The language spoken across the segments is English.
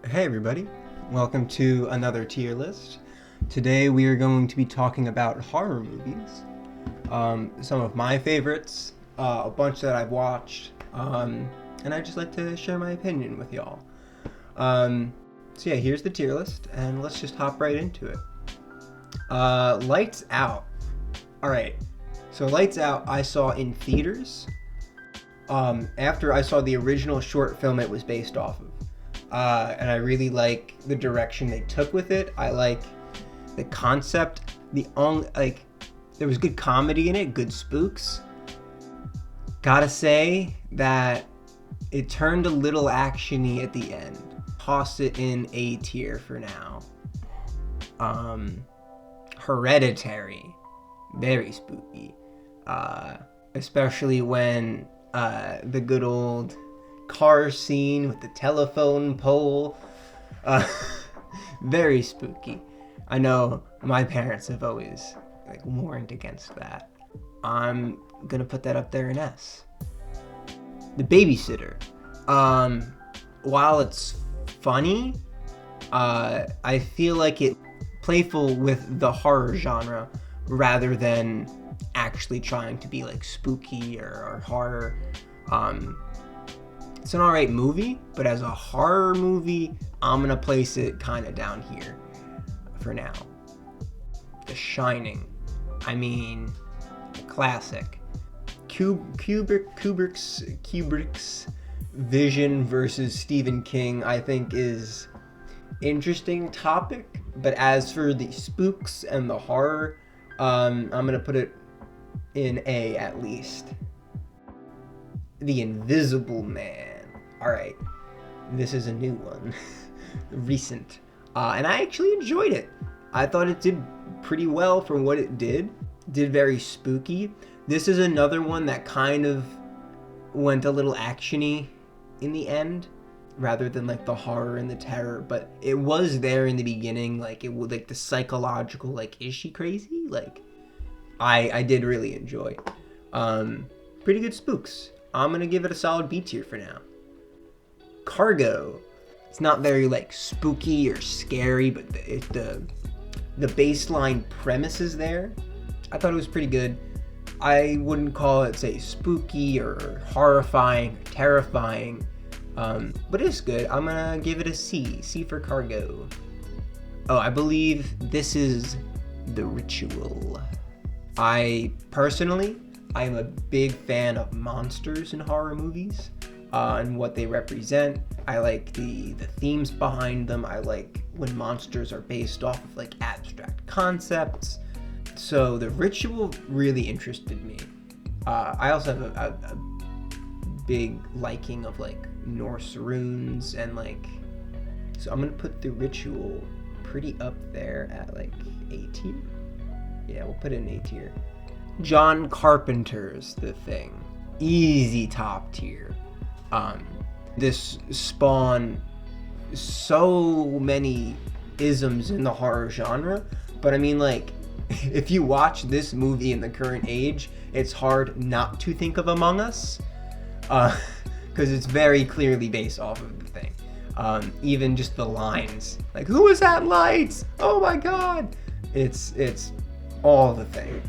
Hey everybody, welcome to another tier list. Today we are going to be talking about horror movies. Some of my favorites, a bunch that I've watched, and I'd just like to share my opinion with y'all. So yeah, here's the tier list, and let's just hop right into it. Lights Out. Alright, so Lights Out I saw in theaters after I saw the original short film it was based off of. And I really like the direction they took with it. I like the concept. There was good comedy in it, good spooks. Gotta say that it turned a little actiony at the end. Toss it in A tier for now. Hereditary, very spooky. Especially when the good old car scene with the telephone pole. Very spooky. I know my parents have always warned against that. I'm gonna put that up there in S. The Babysitter. While it's funny, I feel like it's playful with the horror genre rather than actually trying to be spooky or horror. It's an alright movie, but as a horror movie, I'm gonna place it kind of down here for now. The Shining. I mean, classic. Kubrick's vision versus Stephen King, I think, is interesting topic. But as for the spooks and the horror, I'm gonna put it in A at least. The Invisible Man. Alright, this is a new one. Recent. And I actually enjoyed it. I thought it did pretty well for what it did. Did very spooky. This is another one that kind of went a little actiony in the end, rather than the horror and the terror. But it was there in the beginning. It was the psychological, is she crazy? I did really enjoy. Pretty good spooks. I'm gonna give it a solid B tier for now. Cargo. It's not very spooky or scary, but the baseline premise is there. I thought it was pretty good. I wouldn't call it spooky or horrifying, or terrifying, but it's good. I'm gonna give it a C. C for Cargo. Oh, I believe this is The Ritual. I am a big fan of monsters in horror movies. And what they represent. I like the themes behind them. I like when monsters are based off of abstract concepts. So The Ritual really interested me. I also have a big liking of Norse runes and so I'm gonna put The Ritual pretty up there at A tier. Yeah, we'll put it in A tier. John Carpenter's The Thing. Easy top tier. This spawned so many isms in the horror genre, but I mean if you watch this movie in the current age, it's hard not to think of Among Us, because it's very clearly based off of The Thing. Even just the lines, who was that lights? Oh my god! It's all The Thing.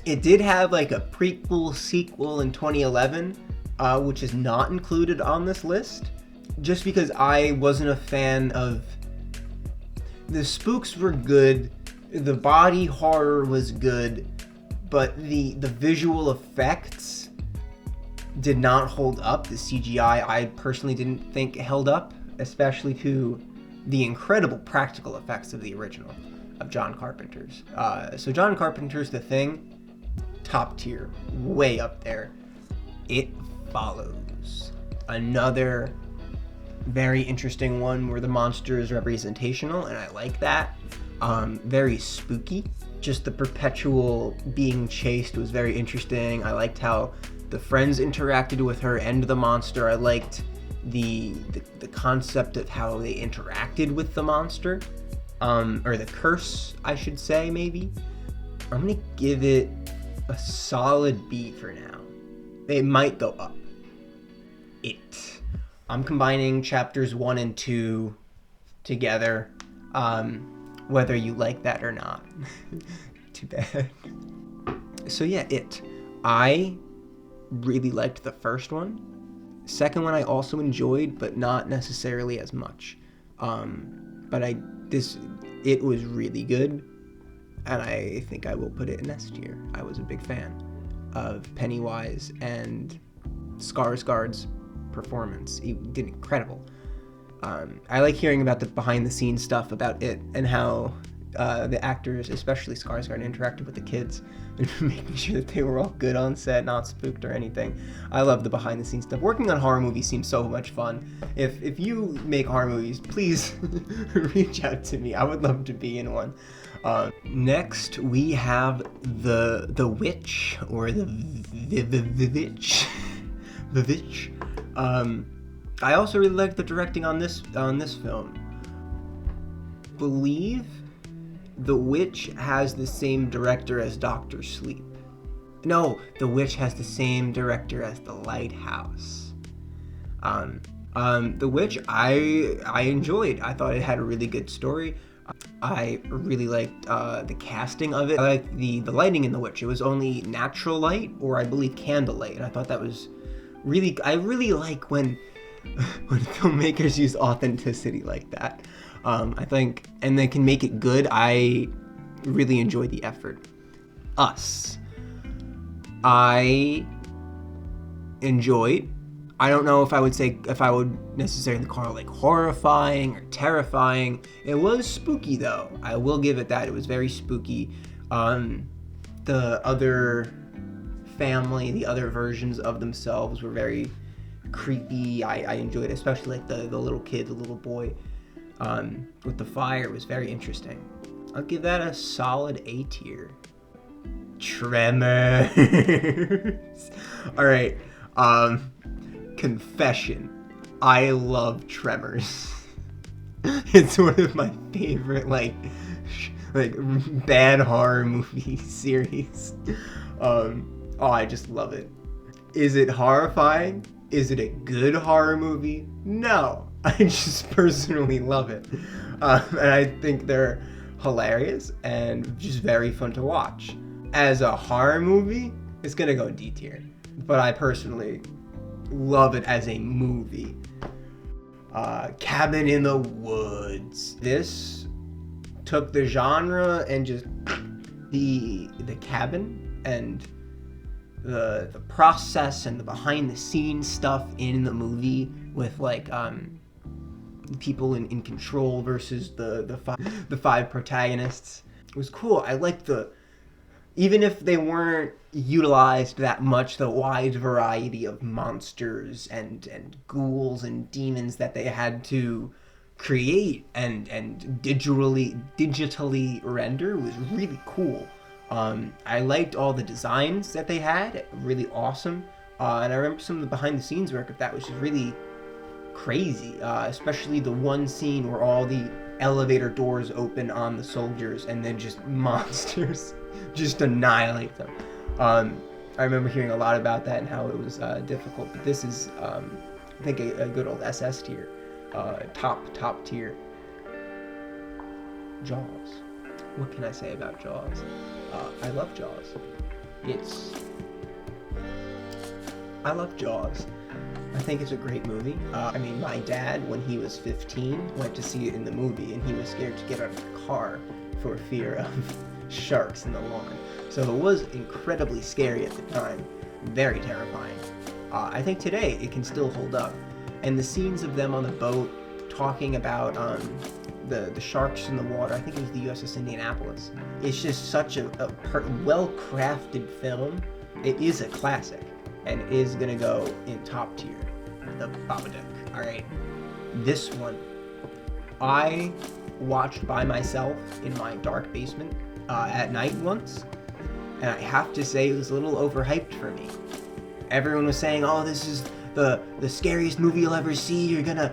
It did have a prequel sequel in 2011, which is not included on this list, just because I wasn't a fan of... The spooks were good, the body horror was good, but the visual effects did not hold up. The CGI, I personally didn't think held up, especially to the incredible practical effects of the original, of John Carpenter's. So John Carpenter's The Thing, top tier, way up there. It Follows. Another very interesting one where the monster is representational, and I like that. Very spooky. Just the perpetual being chased was very interesting. I liked how the friends interacted with her and the monster. I liked the concept of how they interacted with the monster. Or the curse, I should say, maybe. I'm gonna give it a solid B for now. It might go up. I'm combining chapters 1 and 2 together, whether you like that or not. Too bad. So yeah, I really liked the first one. Second one I also enjoyed, but not necessarily as much. But it was really good, and I think I will put it in S tier. I was a big fan of Pennywise and Skarsgård's performance. He did incredible. I like hearing about the behind-the-scenes stuff about it and how the actors, especially Skarsgård, interacted with the kids and making sure that they were all good on set, not spooked or anything. I love the behind-the-scenes stuff. Working on horror movies seems so much fun. If you make horror movies, please reach out to me. I would love to be in one. Next, we have the Witch, or the Witch. The Witch. I also really liked the directing on this film. Believe The Witch has the same director as Doctor Sleep. No, The Witch has the same director as The Lighthouse. The Witch I enjoyed. I thought it had a really good story. I really liked the casting of it. I liked the lighting in The Witch. It was only natural light, or I believe candlelight, and I thought that was really. I really like when filmmakers use authenticity like that. I think, and they can make it good. I really enjoy the effort. Us. I enjoyed. I don't know if I would necessarily call it like horrifying or terrifying. It was spooky though. I will give it that. It was very spooky. The other family, the other versions of themselves were very creepy. I enjoyed it, especially like the little kid, the little boy with the fire was very interesting. I'll give that a solid A tier. Tremor. All right. Confession. I love Tremors. It's one of my favorite like bad horror movie series. I just love it. Is it horrifying? Is it a good horror movie? No. I just personally love it. And I think they're hilarious and just very fun to watch. As a horror movie, it's gonna go D tier. But I personally love it as a movie. Cabin in the Woods. This took the genre and just the cabin and the process and the behind the scenes stuff in the movie with like people in control versus the five protagonists. It was cool. I liked even if they weren't utilized that much, the wide variety of monsters and ghouls and demons that they had to create and digitally render was really cool. I liked all the designs that they had, really awesome. And I remember some of the behind the scenes work of that, which is really crazy, especially the one scene where all the elevator doors open on the soldiers and then just monsters just annihilate them. I remember hearing a lot about that and how it was difficult, but this is I think a good old SS tier, top tier. Jaws. What can I say about Jaws? I love Jaws. I love Jaws. I think it's a great movie. I mean, my dad, when he was 15, went to see it in the movie, and he was scared to get out of the car for fear of sharks in the lawn. So it was incredibly scary at the time. Very terrifying. I think today it can still hold up. And the scenes of them on the boat talking about the sharks in the water, I think it was the USS Indianapolis. It's just such a well-crafted film. It is a classic, and it is going to go in top tier. The Babadook. Alright. This one, I watched by myself in my dark basement at night once, and I have to say it was a little overhyped for me. Everyone was saying, "Oh, this is the scariest movie you'll ever see. You're gonna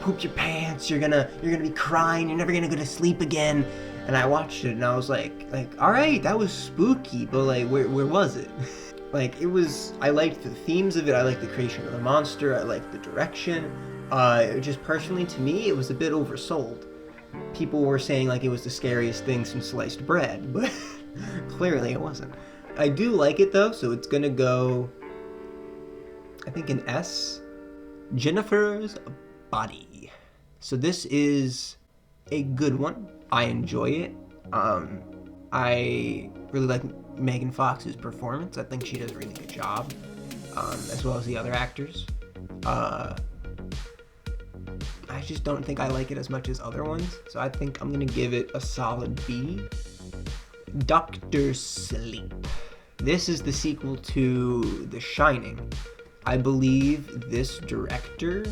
poop your pants. You're gonna be crying. You're never gonna go to sleep again." And I watched it and I was like, all right, that was spooky, but like, where was it? Like, it was. I liked the themes of it. I liked the creation of the monster. I liked the direction. Just personally, to me, it was a bit oversold. people were saying like it was the scariest thing since sliced bread, but clearly it wasn't. I do like it though, so it's gonna go, I think, an S. Jennifer's Body. So this is a good one. I enjoy it. I really like Megan Fox's performance. I think she does a really good job, as well as the other actors. I just don't think I like it as much as other ones, so I think I'm gonna give it a solid B. Dr. Sleep. This is the sequel to The Shining. I believe this director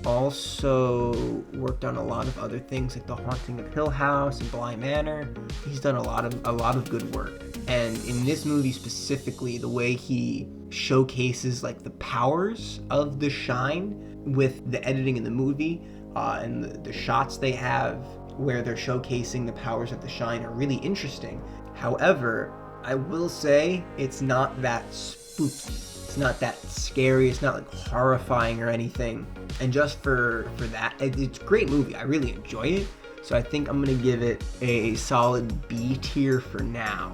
also worked on a lot of other things like The Haunting of Hill House and Bly Manor. He's done a lot of good work. And in this movie specifically, the way he showcases like the powers of the Shine with the editing in the movie and the shots they have where they're showcasing the powers of the Shine are really interesting. However, I will say it's not that spooky. It's not that scary. It's not like horrifying or anything. And just for that, it's a great movie. I really enjoy it. So I think I'm gonna give it a solid B tier for now.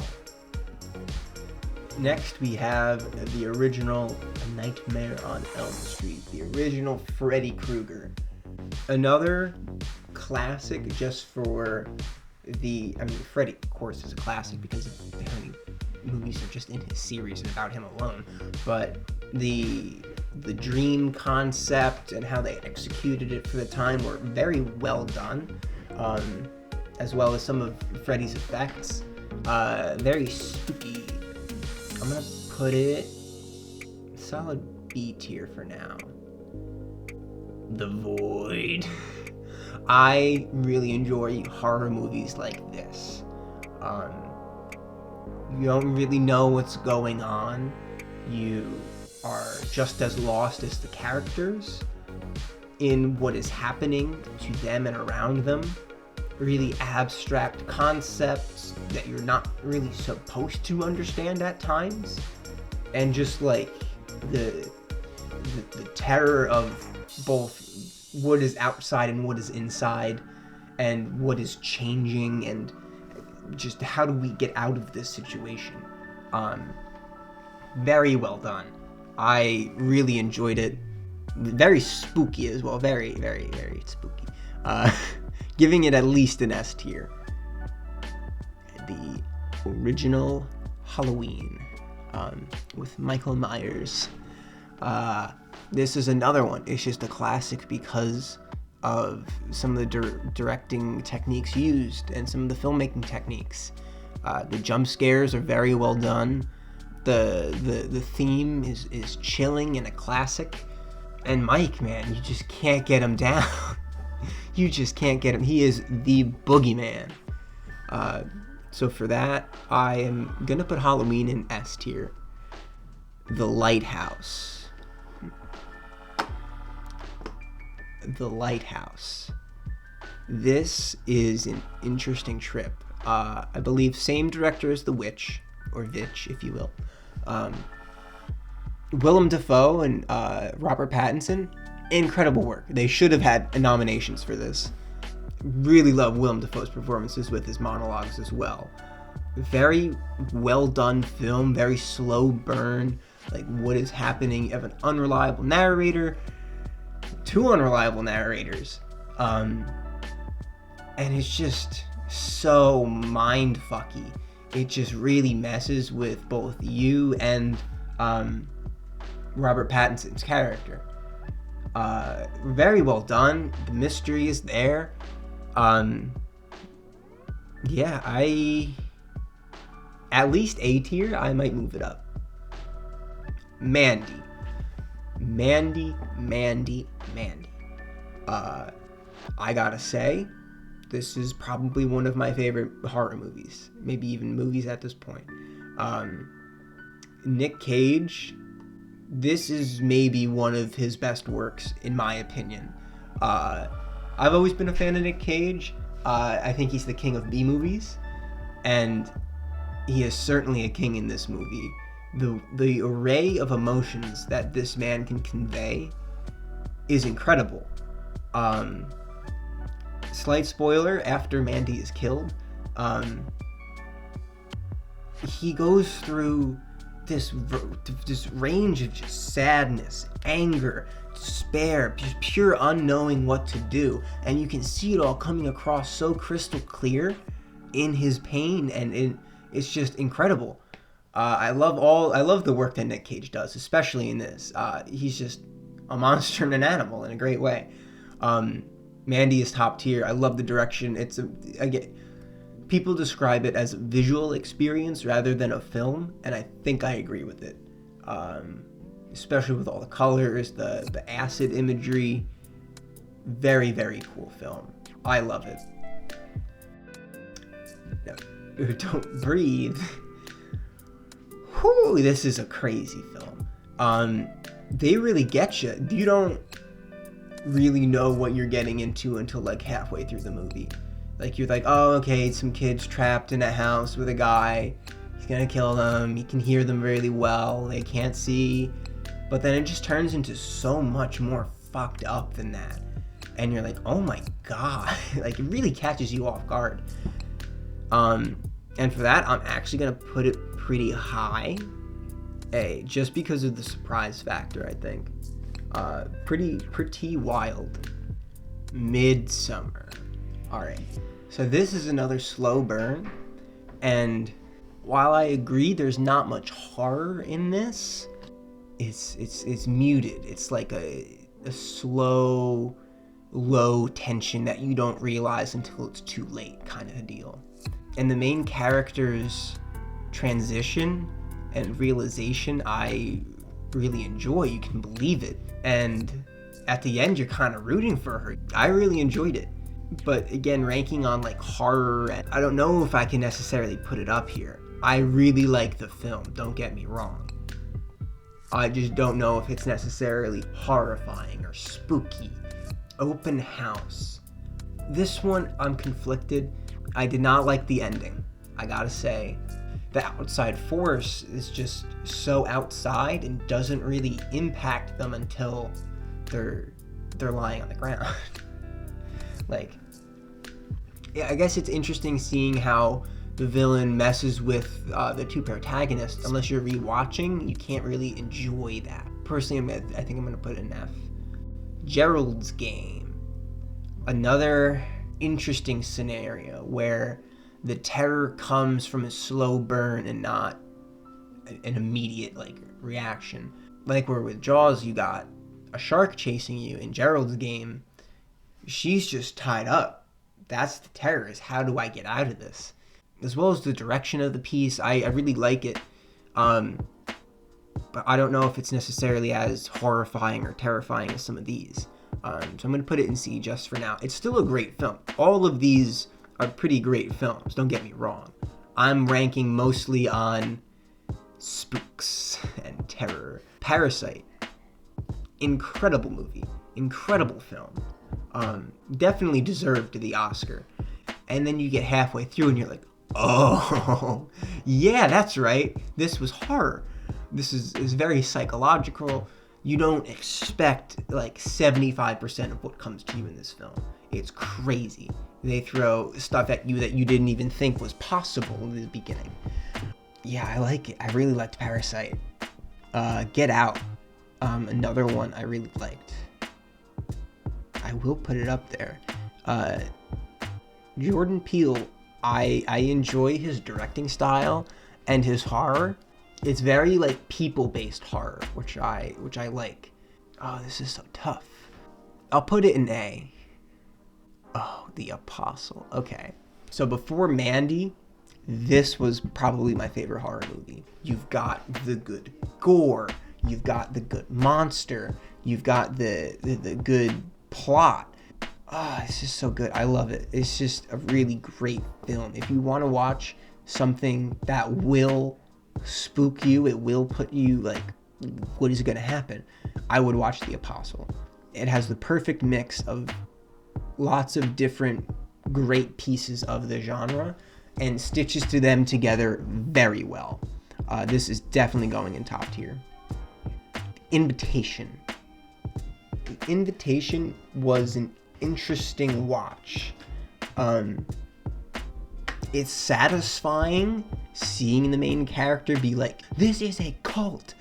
Next we have the original Nightmare on Elm Street, the original Freddy Krueger. Another classic just for Freddy, of course, is a classic because of how many movies are just in his series and about him alone. But the dream concept and how they executed it for the time were very well done, as well as some of Freddy's effects. Very spooky. I'm gonna put it solid B tier for now. The Void. I really enjoy horror movies like this. You don't really know what's going on. You are just as lost as the characters in what is happening to them and around them. Really abstract concepts that you're not really supposed to understand at times. And just like the terror of both what is outside and what is inside, and what is changing, and just how do we get out of this situation. Very well done. I really enjoyed it. Very spooky as well. Very, very, very spooky. Giving it at least an S tier. The original Halloween with Michael Myers. This is another one. It's just a classic because of some of the directing techniques used and some of the filmmaking techniques. The jump scares are very well done. The theme is chilling and a classic. And Mike, man, you just can't get him down. You just can't get him. He is the boogeyman. So for that, I am gonna put Halloween in S tier. The Lighthouse. The Lighthouse. This is an interesting trip. I believe same director as The Witch, or Vitch, if you will. Willem Dafoe and Robert Pattinson, incredible work. They should have had nominations for this. Really love Willem Dafoe's performances with his monologues as well. Very well done film, very slow burn. Like what is happening? You have an unreliable narrator, two unreliable narrators, and it's just so mind-fucky. It just really messes with both you and Robert Pattinson's character. Very well done. The mystery is there. Yeah, at least A tier. I might move it up. Mandy. I gotta say, this is probably one of my favorite horror movies, maybe even movies at this point. Nick Cage, this is maybe one of his best works in my opinion. I've always been a fan of Nick Cage. I think he's the king of B movies, and he is certainly a king in this movie. The array of emotions that this man can convey is incredible. Slight spoiler, after Mandy is killed, he goes through this range of just sadness, anger, despair, just pure unknowing what to do, and you can see it all coming across so crystal clear in his pain, and it's just incredible. I love the work that Nick Cage does, especially in this. He's just a monster and an animal in a great way. Mandy is top tier. I love the direction. Again, people describe it as a visual experience rather than a film, and I think I agree with it. Especially with all the colors, the acid imagery. Very, very cool film. I love it. No, Don't Breathe. Whew, this is a crazy film. They really get you. You don't really know what you're getting into until like halfway through the movie. Like, you're like, oh, okay, some kids trapped in a house with a guy. He's gonna kill them. He can hear them really well. They can't see. But then it just turns into so much more fucked up than that. And you're like, oh my god. Like, it really catches you off guard. And for that, I'm actually gonna put it pretty high. Just because of the surprise factor, I think. Pretty wild. Midsummer. Alright, so this is another slow burn, and while I agree there's not much horror in this, it's muted. It's like a slow, low tension that you don't realize until it's too late kind of a deal. And the main character's transition and realization I really enjoy. You can believe it. And at the end, you're kind of rooting for her. I really enjoyed it. But again, ranking on like horror, I don't know if I can necessarily put it up here. I really like the film, don't get me wrong. I just don't know if it's necessarily horrifying or spooky. Open House. This one, I'm conflicted. I did not like the ending, I gotta say. The outside force is just so outside and doesn't really impact them until they're lying on the ground. Like, yeah, I guess it's interesting seeing how the villain messes with the two protagonists. Unless you're rewatching, you can't really enjoy that. Personally, I think I'm gonna put it in F. Gerald's Game. Another interesting scenario where the terror comes from a slow burn and not an immediate like reaction. Like where with Jaws, you got a shark chasing you. In Gerald's Game, she's just tied up. That's the terror, is how do I get out of this? As well as the direction of the piece, I really like it. But I don't know if it's necessarily as horrifying or terrifying as some of these. So I'm going to put it in C just for now. It's still a great film. All of these are pretty great films, don't get me wrong. I'm ranking mostly on spooks and terror. Parasite. Incredible movie. Incredible film. Definitely deserved the Oscar. And then you get halfway through and you're like, oh, yeah, that's right. This was horror. This is very psychological. You don't expect like 75% of what comes to you in this film. It's crazy. They throw stuff at you that you didn't even think was possible in the beginning. Yeah, I like it. I really liked Parasite. Get Out. Another one I really liked. I will put it up there. Jordan Peele, I enjoy his directing style and his horror. It's very like people-based horror, which I like. Oh, this is so tough. I'll put it in A. Oh, The Apostle. Okay. So before Mandy, this was probably my favorite horror movie. You've got the good gore. You've got the good monster. You've got the good plot. It's just so good. I love it. It's just a really great film. If you want to watch something that will spook you, it will put you like, what is going to happen? I would watch The Apostle. It has the perfect mix of lots of different great pieces of the genre and stitches to them together very well. This is definitely going in top tier. Invitation. The Invitation was an interesting watch. It's satisfying seeing the main character be like, this is a cult,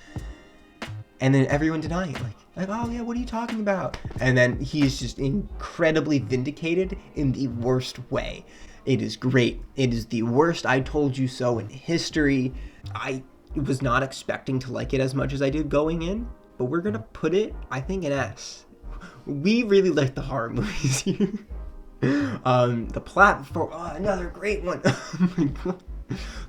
and then everyone denying it, like, oh yeah, what are you talking about? And then he's just incredibly vindicated in the worst way. It is great. It is the worst I told you so in history. I was not expecting to like it as much as I did going in, but we're gonna put it, I think, an S. We really like the horror movies here. The Platform, another great one. Oh my god.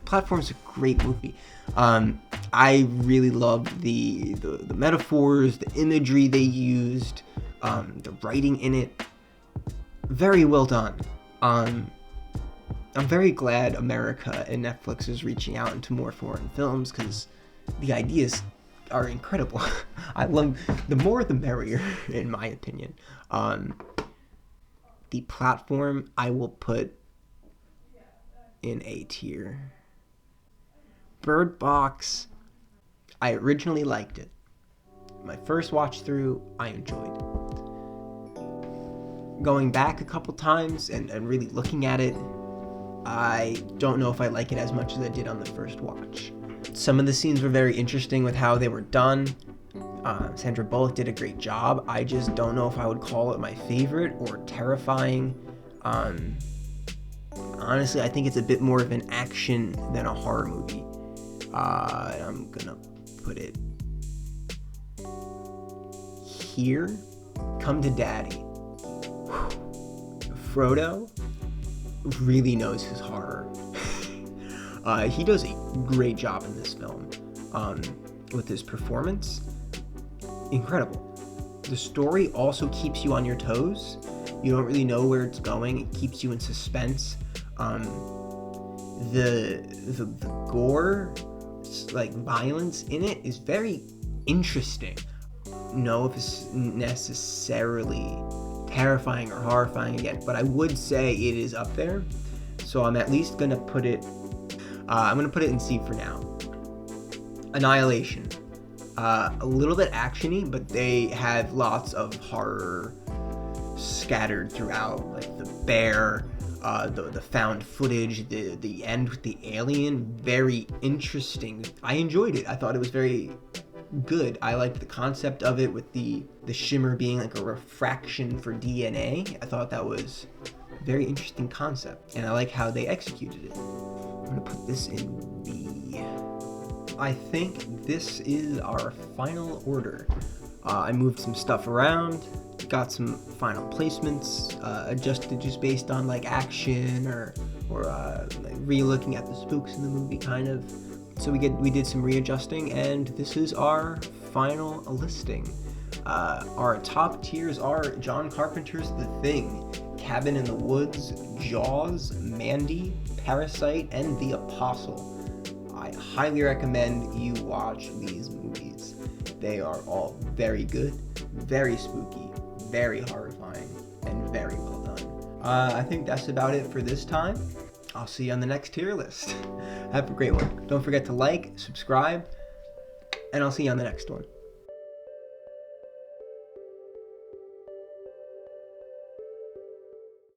Platform's a great movie. I really loved the metaphors, the imagery they used, the writing in it. Very well done. I'm very glad America and Netflix is reaching out into more foreign films, because the ideas are incredible. I love, the more the merrier, in my opinion. The Platform I will put in A tier. Bird Box, I originally liked it. My first watch through, I enjoyed. Going back a couple times and really looking at it, I don't know if I like it as much as I did on the first watch. Some of the scenes were very interesting with how they were done. Sandra Bullock did a great job. I just don't know if I would call it my favorite or terrifying. Honestly, I think it's a bit more of an action than a horror movie. I'm gonna put it here. Come to Daddy. Frodo really knows his horror. He does a great job in this film with his performance. Incredible. The story also keeps you on your toes. You don't really know where it's going. It keeps you in suspense. The gore, like violence in it, is very interesting. Know if it's necessarily terrifying or horrifying again, but I would say it is up there. So I'm at least gonna put it. I'm gonna put it in C for now. Annihilation. A little bit actiony, but they have lots of horror scattered throughout, like the bear, the found footage, the end with the alien. Very interesting. I enjoyed it. I thought it was very good. I liked the concept of it with the shimmer being like a refraction for DNA. I thought that was a very interesting concept, and I like how they executed it. I'm gonna put this in B. I think this is our final order. I moved some stuff around, got some final placements, adjusted just based on like action or like re-looking at the spooks in the movie, kind of. So we did some readjusting, and this is our final listing. Our top tiers are John Carpenter's The Thing, Cabin in the Woods, Jaws, Mandy, Parasite, and The Apostle. I highly recommend you watch these movies. They are all very good, very spooky, very horrifying, and very well done. I think that's about it for this time. I'll see you on the next tier list. Have a great one. Don't forget to like, subscribe, and I'll see you on the next one.